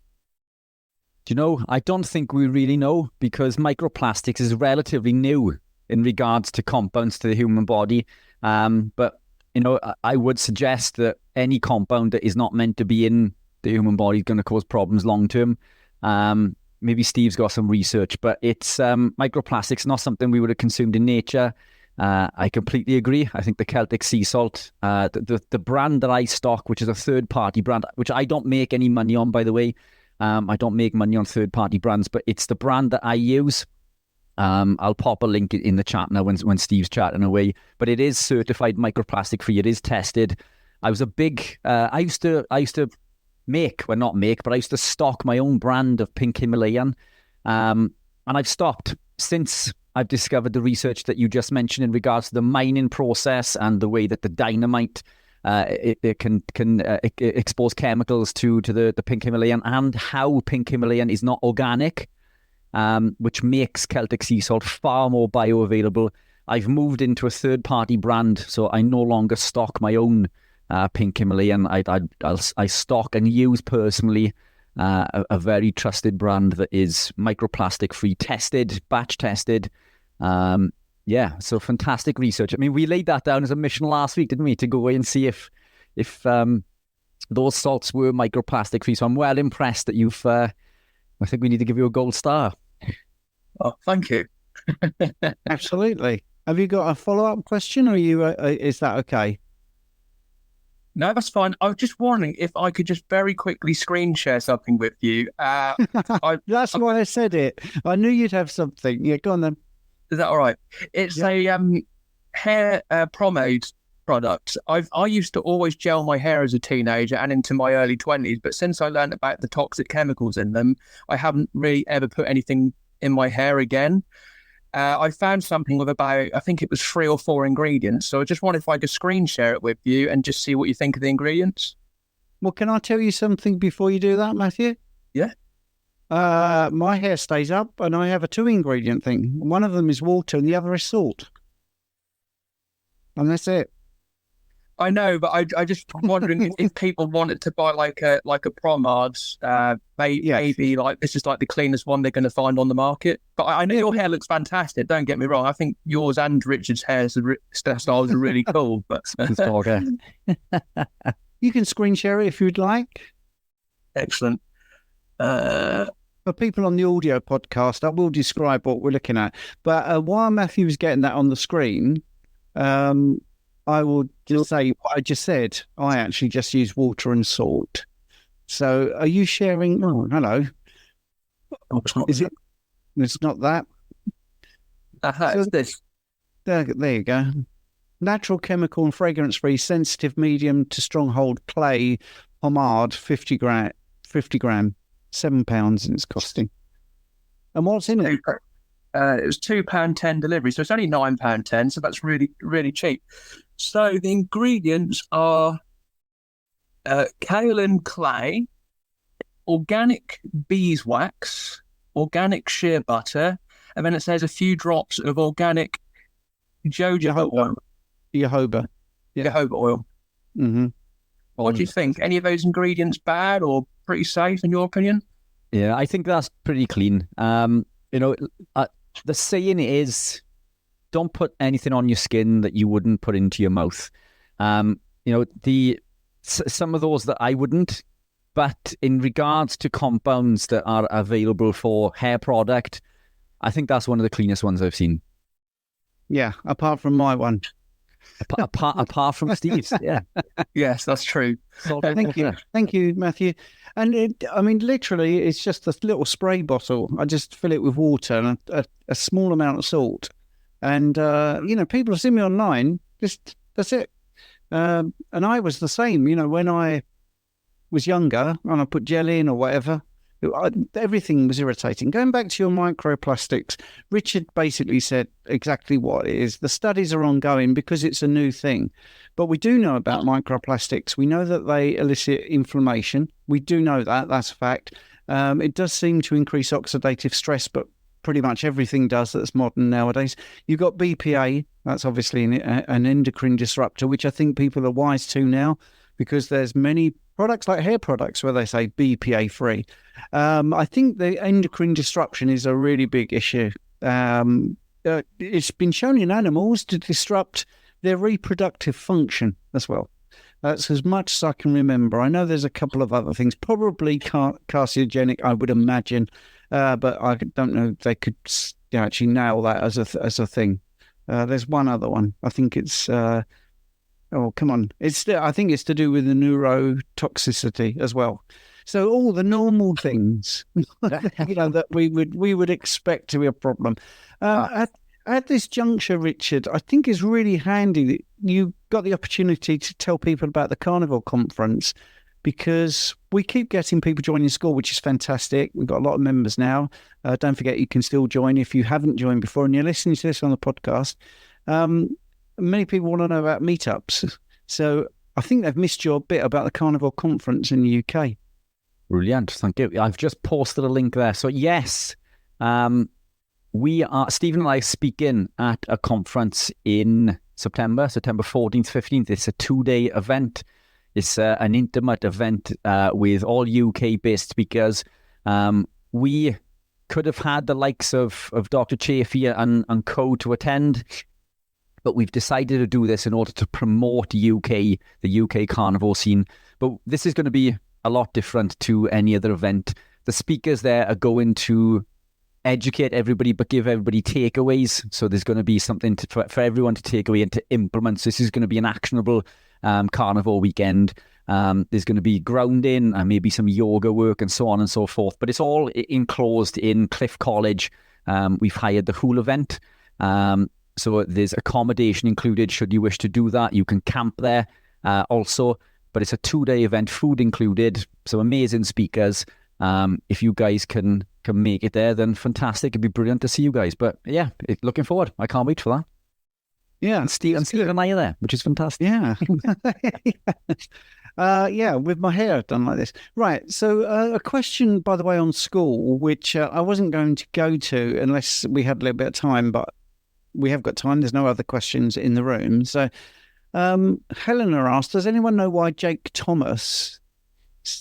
Do you know, I don't think we really know, because microplastics is relatively new in regards to compounds to the human body. But, you know, I would suggest that any compound that is not meant to be in the human body is going to cause problems long term. Maybe Steve's got some research, but it's microplastics, not something we would have consumed in nature. I completely agree. I think the Celtic sea salt, the brand that I stock, which is a third-party brand, which I don't make any money on, by the way. I don't make money on third-party brands, but it's the brand that I use. I'll pop a link in the chat now when Steve's chatting away. But it is certified microplastic free. It is tested. I was a big. I used to make, well, not make, but I used to stock my own brand of pink Himalayan, and I've stopped since I've discovered the research that you just mentioned in regards to the mining process and the way that the dynamite it can expose chemicals to the pink Himalayan, and how pink Himalayan is not organic. Which makes Celtic sea salt far more bioavailable. I've moved into a third-party brand, so I no longer stock my own pink Himalayan. I stock and use personally a very trusted brand that is microplastic-free, batch tested. So fantastic research. I mean, we laid that down as a mission last week, didn't we, to go away and see if those salts were microplastic-free. So I'm well impressed that you've... I think we need to give you a gold star. Oh, thank you. Absolutely. Have you got a follow-up question, or is that okay? No, that's fine. I was just wondering if I could just very quickly screen share something with you. That's why I said it. I knew you'd have something. Yeah, go on then. Is that all right? It's a hair pomade product. I used to always gel my hair as a teenager and into my early 20s, but since I learned about the toxic chemicals in them, I haven't really ever put anything in my hair again. I found something with about, I think it was 3 or 4 ingredients. So I just wondered if I could screen share it with you and just see what you think of the ingredients. Well, can I tell you something before you do that, Matthew? Yeah. My hair stays up, and I have a 2-ingredient thing. One of them is water and the other is salt. And that's it. I know, but I just wondering if people wanted to buy like a pomade, maybe like this is like the cleanest one they're going to find on the market. But I know your hair looks fantastic. Don't get me wrong. I think yours and Richard's styles are really cool. But you can screen share it if you'd like. Excellent. For people on the audio podcast, I will describe what we're looking at. But while Matthew was getting that on the screen, I will just say what I just said. I actually just use water and salt. So are you sharing? Oh, hello. Is it? It's not that. It's this. There you go. Natural, chemical and fragrance-free, sensitive, medium to stronghold clay pomade, 50 gram, £7 and it's costing. And what's in it? It was £2.10 delivery, so it's only £9.10, so that's really, really cheap. So the ingredients are kaolin clay, organic beeswax, organic shea butter, and then it says a few drops of organic jojoba oil. Jojoba. Yeah. Jojoba oil. Mm-hmm. What do you think? Any of those ingredients bad or pretty safe in your opinion? Yeah, I think that's pretty clean. The saying is, don't put anything on your skin that you wouldn't put into your mouth. Some of those that I wouldn't, but in regards to compounds that are available for hair product, I think that's one of the cleanest ones I've seen. Yeah, apart from my one. Apart from Steve's, yeah. Yes, that's true. Thank you, Matthew. And literally, it's just a little spray bottle. I just fill it with water and a small amount of salt. And, people have seen me online, that's it. And I was the same, when I was younger and I put gel in or whatever, everything was irritating. Going back to your microplastics, Richard basically said exactly what it is. The studies are ongoing because it's a new thing. But we do know about microplastics. We know that they elicit inflammation. We do know that. That's a fact. It does seem to increase oxidative stress, but pretty much everything does that's modern nowadays. You've got BPA. That's obviously an endocrine disruptor, which I think people are wise to now because there's many products like hair products where they say BPA free. I think the endocrine disruption is a really big issue. It's been shown in animals to disrupt their reproductive function as well. That's as much as I can remember. I know there's a couple of other things, probably carcinogenic, I would imagine, but I don't know if they could actually nail that as a thing. There's one other one. I think it's... oh, come on. I think it's to do with the neurotoxicity as well. So all the normal things, that we would expect to be a problem. At this juncture, Richard, I think it's really handy that you got the opportunity to tell people about the Carnivore Conference, because we keep getting people joining Skool, which is fantastic. We've got a lot of members now. Don't forget, you can still join if you haven't joined before and you're listening to this on the podcast. Many people want to know about meetups. So I think they've missed your bit about the Carnivore Conference in the UK. Brilliant. Thank you. I've just posted a link there. So yes, we are, Stephen and I, speaking at a conference in September 14th, 15th. It's a 2-day event. It's an intimate event with all UK-based speakers. We could have had the likes of Dr. Chafee and co to attend, but we've decided to do this in order to promote the UK carnivore scene. But this is going to be a lot different to any other event. The speakers there are going to educate everybody, but give everybody takeaways. So there's going to be something for everyone to take away and to implement. So this is going to be an actionable carnivore weekend. There's going to be grounding and maybe some yoga work and so on and so forth. But it's all enclosed in Cliff College. We've hired the Hool event. So there's accommodation included should you wish to do that. You can camp there also. But it's a 2-day event, food included. So amazing speakers. If you guys can make it there, then fantastic. It'd be brilliant to see you guys. But yeah, looking forward. I can't wait for that. Yeah, and Steve and I are there, which is fantastic. Yeah. With my hair done like this. Right, so a question, by the way, on Skool, which I wasn't going to go to unless we had a little bit of time, but we have got time. There's no other questions in the room. So Helena asked, does anyone know why Jake Thomas...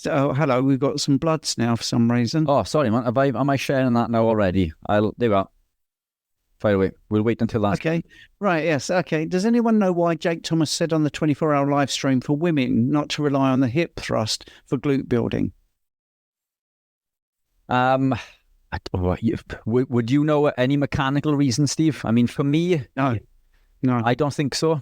Oh, hello, we've got some bloods now for some reason. Oh, sorry, man. Am I sharing that now already? There you are. Fire away. We'll wait until that. Okay. Right, yes. Okay. Does anyone know why Jake Thomas said on the 24-hour live stream for women not to rely on the hip thrust for glute building? Would you know any mechanical reason, Steve? I mean, for me, no, I don't think so.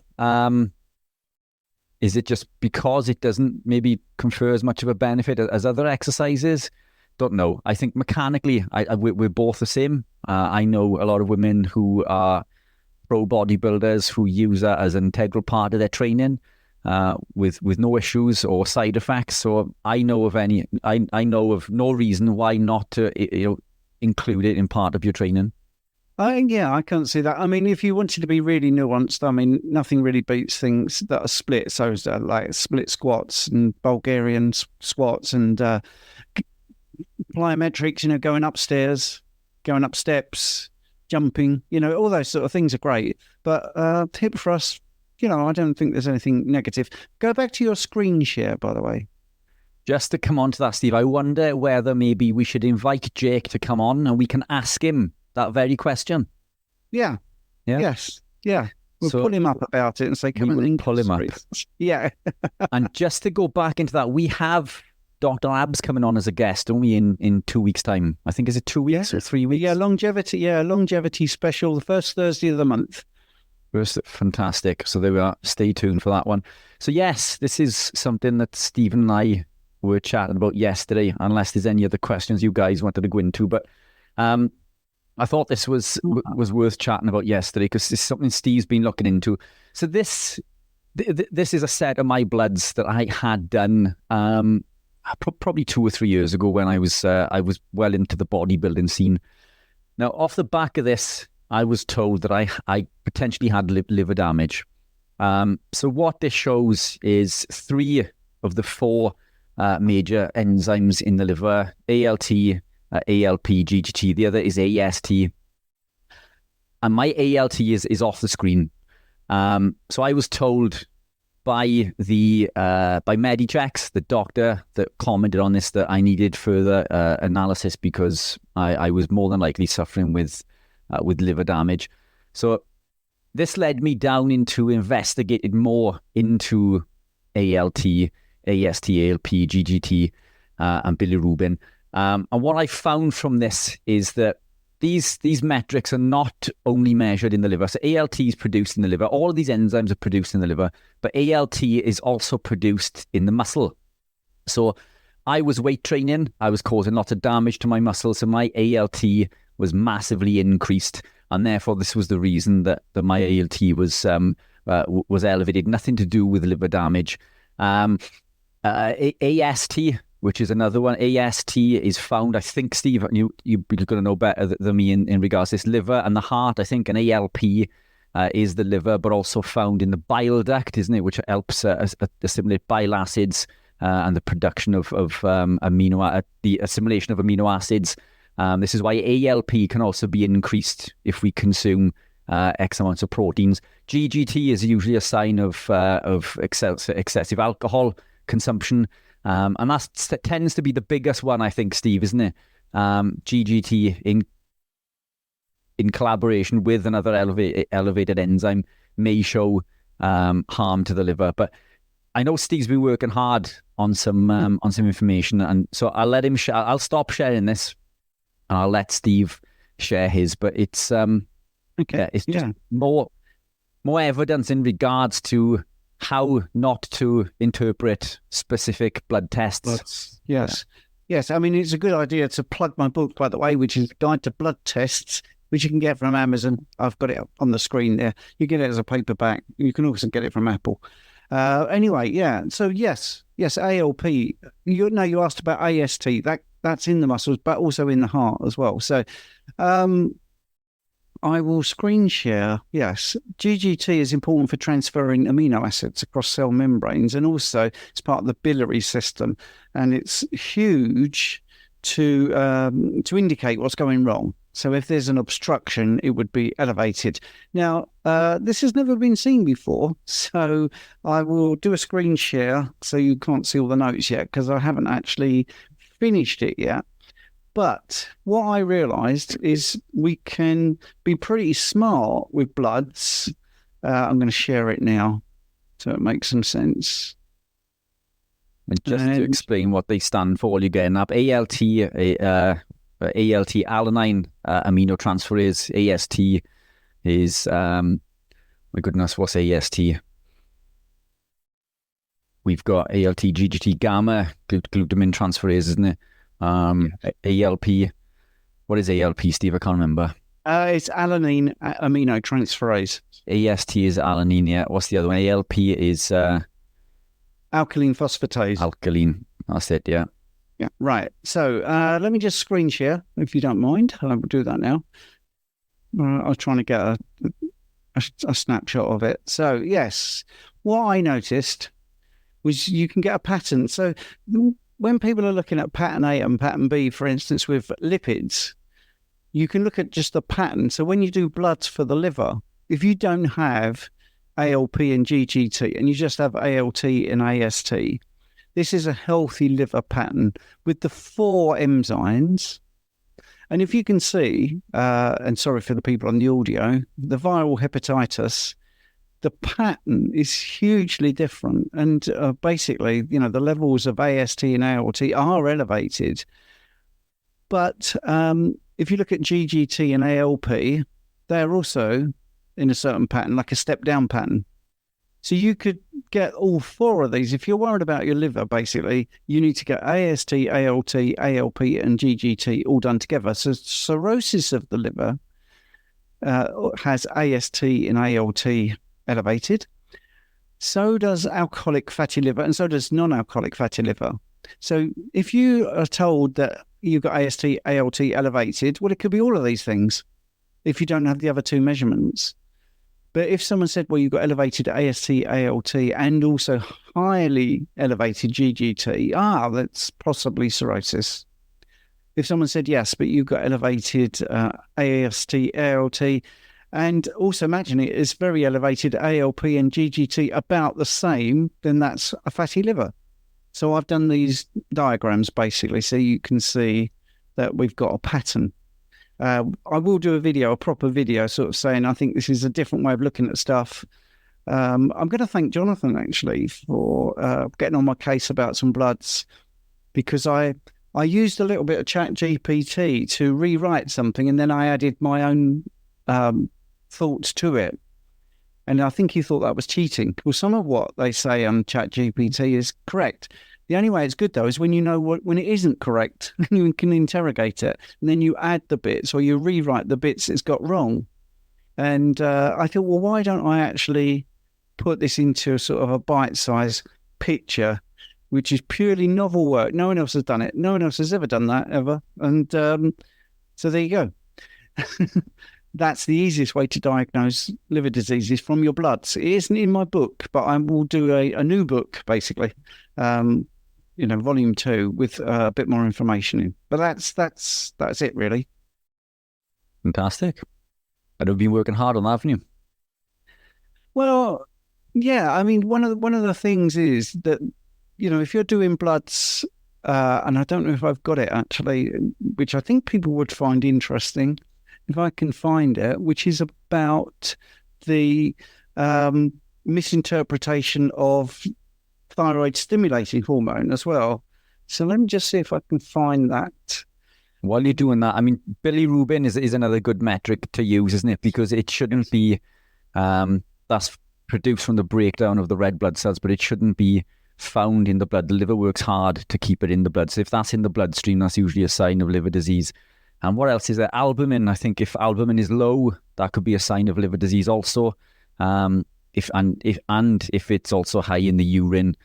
Is it just because it doesn't maybe confer as much of a benefit as other exercises? Don't know. I think mechanically, we're both the same. I know a lot of women who are pro bodybuilders who use that as an integral part of their training with no issues or side effects. So I know of no reason why not to include it in part of your training. I can't see that. I mean, if you wanted to be really nuanced, I mean, nothing really beats things that are split. So like split squats and Bulgarian squats and plyometrics, going upstairs, going up steps, jumping, all those sort of things are great. But hip thrust, I don't think there's anything negative. Go back to your screen share, by the way. Just to come on to that, Steve, I wonder whether maybe we should invite Jake to come on and we can ask him that very question. Yeah. Yes. Yeah. We'll pull him up about it and say, come and pull him up. Yeah. And just to go back into that, we have Dr. Abs coming on as a guest, don't we, in 2 weeks' time? I think, is it 2 weeks or 3 weeks? Yeah, longevity special, the first Thursday of the month. Fantastic. So there we are. Stay tuned for that one. So yes, this is something that Stephen and I were chatting about yesterday, unless there's any other questions you guys wanted to go into. But I thought this was worth chatting about yesterday because it's something Steve's been looking into. So this is a set of my bloods that I had done probably 2 or 3 years ago when I was well into the bodybuilding scene. Now, off the back of this, I was told that I potentially had liver damage. So what this shows is 3 of the 4 major enzymes in the liver: ALT, ALP, GGT. The other is AST. And my ALT is off the screen. So I was told by Medichecks, the doctor that commented on this, that I needed further analysis because I was more than likely suffering with liver damage. So this led me down into investigating more into ALT, AST, ALP, GGT, and bilirubin. And what I found from this is that these metrics are not only measured in the liver. So ALT is produced in the liver. All of these enzymes are produced in the liver, but ALT is also produced in the muscle. So I was weight training. I was causing lots of damage to my muscles, so my ALT was massively increased, and therefore this was the reason that my ALT was elevated. Nothing to do with liver damage. AST, which is another one. AST is found, I think, Steve, you're going to know better than me in regards to this, liver and the heart, I think, and ALP is the liver, but also found in the bile duct, isn't it, which helps assimilate bile acids and the production of the assimilation of amino acids. This is why ALP can also be increased if we consume X amounts of proteins. GGT is usually a sign of excessive alcohol consumption, and that tends to be the biggest one, I think, Steve, isn't it? GGT in collaboration with another elevated enzyme may show harm to the liver. But I know Steve's been working hard on some information, and so I'll let him. I'll stop sharing this, and I'll let Steve share his. But it's it's just more evidence in regards to how not to interpret specific blood tests. Yes. I mean, it's a good idea to plug my book, by the way, which is Guide to Blood Tests, which you can get from Amazon. I've got it up on the screen there. You get it as a paperback. You can also get it from Apple. Anyway, yeah. So yes, ALP. You asked about AST. That's in the muscles, but also in the heart as well. So, I will screen share. Yes, GGT is important for transferring amino acids across cell membranes, and also it's part of the biliary system, and it's huge to indicate what's going wrong. So if there's an obstruction, it would be elevated. Now, this has never been seen before, so I will do a screen share so you can't see all the notes yet because I haven't actually finished it yet. But what I realised is we can be pretty smart with bloods. I'm going to share it now so it makes some sense. And just to explain what they stand for, all you're getting up, ALT, alanine aminotransferase. AST is, my goodness, what's AST? We've got ALT, GGT, gamma, glutamine transferase, isn't it? ALP. What is ALP, Steve? I can't remember. It's alanine aminotransferase. AST is alanine, yeah. What's the other one? ALP is... alkaline phosphatase. Alkaline. That's it, yeah. Yeah, right. So let me just screen share, if you don't mind. I will do that now. I was trying to get a snapshot of it. So, yes, what I noticed was you can get a pattern. So when people are looking at pattern A and pattern B, for instance, with lipids, you can look at just the pattern. So when you do bloods for the liver, if you don't have ALP and GGT and you just have ALT and AST, this is a healthy liver pattern with the 4 enzymes. And if you can see, and sorry for the people on the audio, the viral hepatitis, the pattern is hugely different. And basically, the levels of AST and ALT are elevated. But if you look at GGT and ALP, they're also in a certain pattern, like a step-down pattern. So you could get all 4 of these. If you're worried about your liver, basically, you need to get AST, ALT, ALP, and GGT all done together. So cirrhosis of the liver has AST and ALT elevated. So does alcoholic fatty liver, and so does non-alcoholic fatty liver. So if you are told that you've got AST, ALT elevated, well, it could be all of these things if you don't have the other 2 measurements. But if someone said, well, you've got elevated AST, ALT, and also highly elevated GGT, that's possibly cirrhosis. If someone said, yes, but you've got elevated AST, ALT, and also imagine it is very elevated ALP and GGT about the same, then that's a fatty liver. So I've done these diagrams basically so you can see that we've got a pattern. I will do a proper video sort of saying I think this is a different way of looking at stuff. I'm going to thank Jonathan actually for getting on my case about some bloods, because I used a little bit of ChatGPT to rewrite something and then I added my own thoughts to it. And I think he thought that was cheating. Well, some of what they say on ChatGPT is correct. The only way it's good, though, is when you know when it isn't correct, and you can interrogate it, and then you add the bits or you rewrite the bits it's got wrong. And I thought, well, why don't I actually put this into a sort of a bite-sized picture, which is purely novel work. No one else has done it. No one else has ever done that, ever. And so there you go. That's the easiest way to diagnose liver diseases, from your bloods. It isn't in my book, but I will do a new book, basically, volume 2 with a bit more information in. But that's it, really. Fantastic. I'd have been working hard on that, haven't you? Well, yeah. I mean, one of the things is that, if you're doing bloods, and I don't know if I've got it actually, which I think people would find interesting, if I can find it, which is about the misinterpretation of thyroid stimulating hormone as well. So let me just see if I can find that. While you're doing that, I mean, bilirubin is another good metric to use, isn't it? Because it shouldn't be, that's produced from the breakdown of the red blood cells, but it shouldn't be found in the blood. The liver works hard to keep it in the blood. So if that's in the bloodstream, that's usually a sign of liver disease. And what else is there? Albumin. I think if albumin is low, that could be a sign of liver disease also. If it's also high in the urine.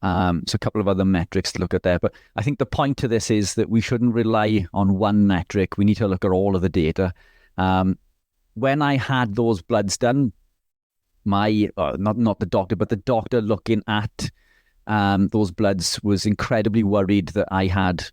So a couple of other metrics to look at there. But I think the point to this is that we shouldn't rely on one metric. We need to look at all of the data. When I had those bloods done, not the doctor, but the doctor looking at those bloods was incredibly worried that I had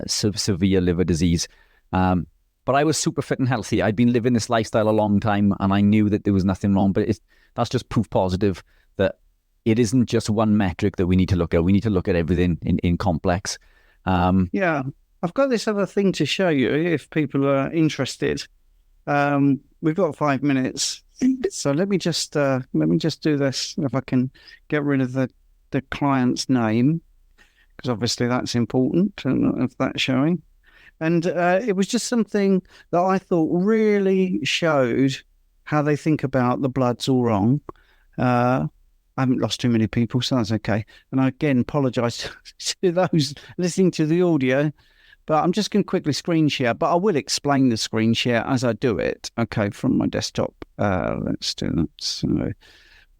severe liver disease. But I was super fit and healthy. I'd been living this lifestyle a long time, and I knew that there was nothing wrong. But that's just proof positive that it isn't just one metric that we need to look at. We need to look at everything in complex. Yeah, I've got this other thing to show you if people are interested. We've got 5 minutes, so let me just do this. If I can get rid of the client's name, because obviously that's important, and if that's showing. And it was just something that I thought really showed how they think about the bloods all wrong. I haven't lost too many people, so that's okay. And I again apologise to those listening to the audio, but I'm just going to quickly screen share. But I will explain the screen share as I do it. Okay, from my desktop. Let's do that. So,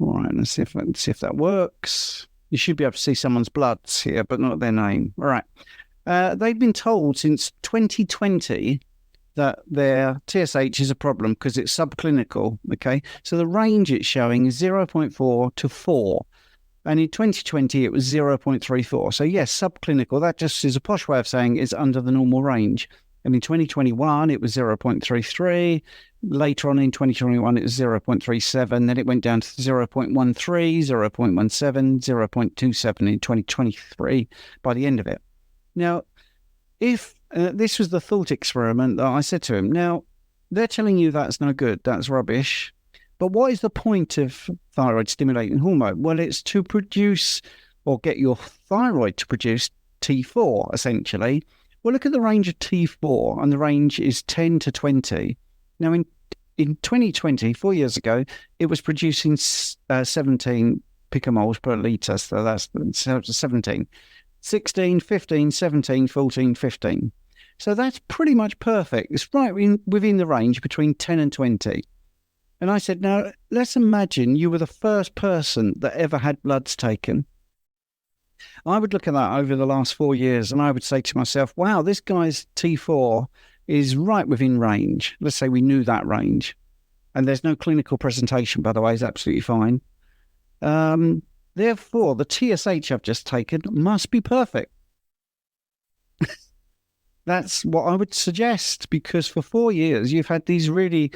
all right, let's see if that works. You should be able to see someone's bloods here, but not their name. All right. They've been told since 2020 that their TSH is a problem because it's subclinical, okay? So the range it's showing is 0.4 to 4. And in 2020, it was 0.34. So yes, subclinical, that just is a posh way of saying it's under the normal range. And in 2021, it was 0.33. Later on in 2021, it was 0.37. Then it went down to 0.13, 0.17, 0.27 in 2023 by the end of it. Now, if this was the thought experiment that I said to him, now, they're telling you that's no good, that's rubbish, but what is the point of thyroid stimulating hormone? Well, it's to produce or get your thyroid to produce T4, essentially. Well, look at the range of T4, and the range is 10 to 20. Now, in 2020, 4 years ago, it was producing 17 picomoles per litre, so that's 17. 16, 15, 17, 14, 15. So that's pretty much perfect. It's right within the range between 10 and 20. And I said, now, let's imagine you were the first person that ever had bloods taken. I would look at that over the last 4 years and I would say to myself, wow, this guy's T4 is right within range. Let's say we knew that range. And there's no clinical presentation, by the way, is absolutely fine. Therefore, the TSH I've just taken must be perfect. That's what I would suggest, because for 4 years, you've had these really,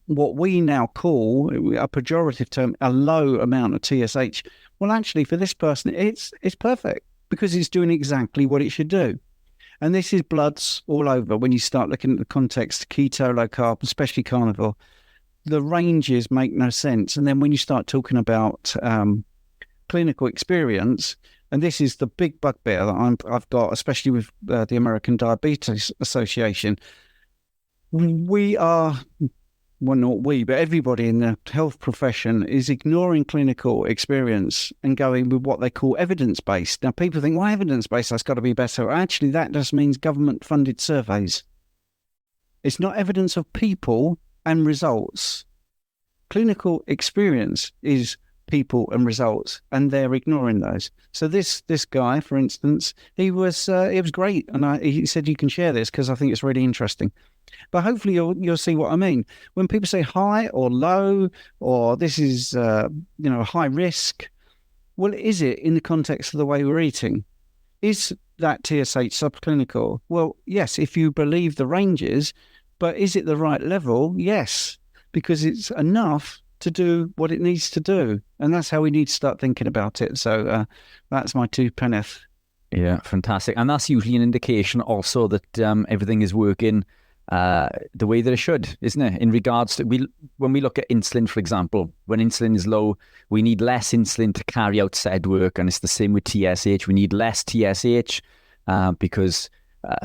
what we now call, a pejorative term, a low amount of TSH. Well, actually, for this person, it's perfect because it's doing exactly what it should do. And this is bloods all over. When you start looking at the context, keto, low carb, especially carnivore, the ranges make no sense. And then when you start talking about clinical experience, and this is the big bugbear that I've got, especially with the American Diabetes Association, we are well, not we, but everybody in the health profession is ignoring clinical experience and going with what they call evidence-based. Now, people think, well, evidence-based, that's got to be better. Actually, that just means government-funded surveys. It's not evidence of people and results. Clinical experience is people and results, and they're ignoring those. So this guy, for instance, it was great, and he said you can share this because I think it's really interesting. But hopefully you'll see what I mean when people say high or low, or this is high risk. Well, is it in the context of the way we're eating? Is that TSH subclinical? Well, yes, if you believe the ranges, but is it the right level? Yes, because it's enough to do what it needs to do. And that's how we need to start thinking about it. So that's my 2 penneth. Yeah, fantastic. And that's usually an indication also that everything is working the way that it should, isn't it? In regards to, when we look at insulin, for example, when insulin is low, we need less insulin to carry out said work. And it's the same with TSH. We need less TSH because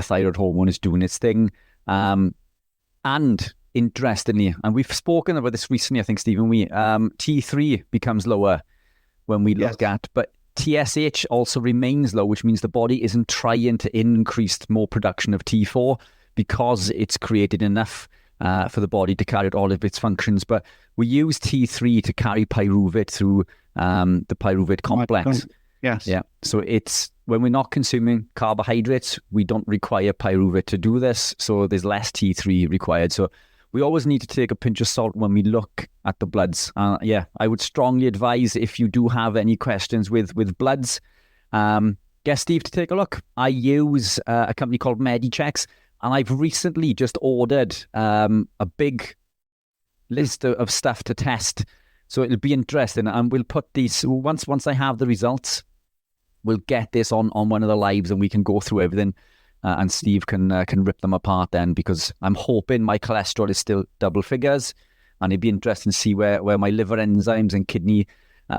thyroid hormone is doing its thing. And interestingly, and we've spoken about this recently, I think, Stephen, T3 becomes lower when we look at, but TSH also remains low, which means the body isn't trying to increase more production of T4 because it's created enough for the body to carry out all of its functions. But we use T3 to carry pyruvate through the pyruvate complex. Yes. Yeah. So it's when we're not consuming carbohydrates, we don't require pyruvate to do this. So there's less T3 required. So we always need to take a pinch of salt when we look at the bloods. I would strongly advise, if you do have any questions with bloods, get Steve to take a look. I use a company called Medichecks, and I've recently just ordered a big list of stuff to test. So it'll be interesting, and we'll put these, once I have the results, we'll get this on one of the lives and we can go through everything. And Steve can rip them apart then, because I'm hoping my cholesterol is still double figures, and it'd be interesting to see where my liver enzymes and kidney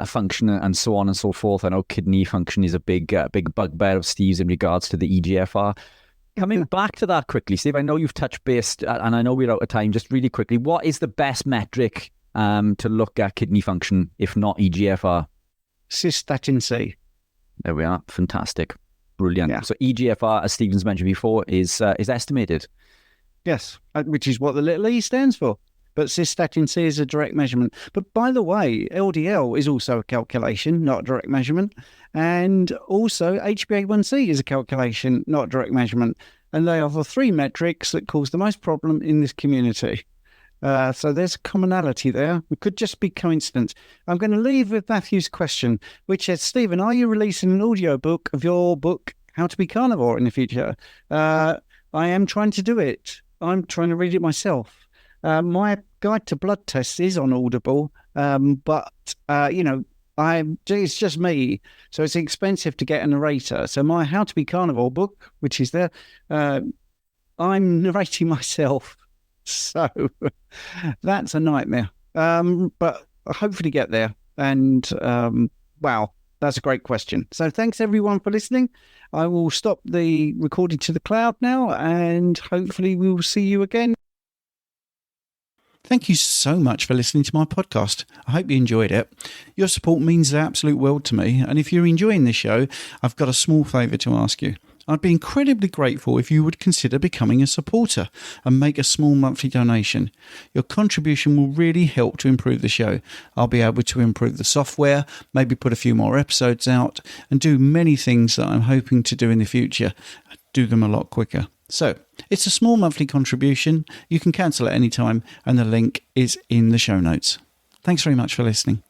function and so on and so forth. I know kidney function is a big bugbear of Steve's in regards to the EGFR. Coming back to that quickly, Steve, I know you've touched base, and I know we're out of time. Just really quickly, what is the best metric to look at kidney function, if not EGFR? Cystatin C. There we are. Fantastic. Brilliant. Yeah. So EGFR, as Stephen's mentioned before, is estimated. Yes, which is what the little e stands for. But cystatin C is a direct measurement. But by the way, LDL is also a calculation, not a direct measurement. And also HbA1c is a calculation, not a direct measurement. And they are the 3 metrics that cause the most problem in this community. So there's a commonality there. It could just be coincidence. I'm going to leave with Matthew's question, which is, Stephen, are you releasing an audio book of your book, How to Be Carnivore, in the future? I am trying to do it. I'm trying to read it myself. My guide to blood tests is on Audible, but it's just me, so it's expensive to get a narrator. So my How to Be Carnivore book, which is there, I'm narrating myself. So that's a nightmare. But I hopefully get there. And wow, that's a great question. So thanks everyone for listening. I will stop the recording to the cloud now, and hopefully we will see you again. Thank you so much for listening to my podcast. I hope you enjoyed it. Your support means the absolute world to me. And if you're enjoying this show, I've got a small favour to ask you. I'd be incredibly grateful if you would consider becoming a supporter and make a small monthly donation. Your contribution will really help to improve the show. I'll be able to improve the software, maybe put a few more episodes out, and do many things that I'm hoping to do in the future. Do them a lot quicker. So, it's a small monthly contribution. You can cancel at any time, and the link is in the show notes. Thanks very much for listening.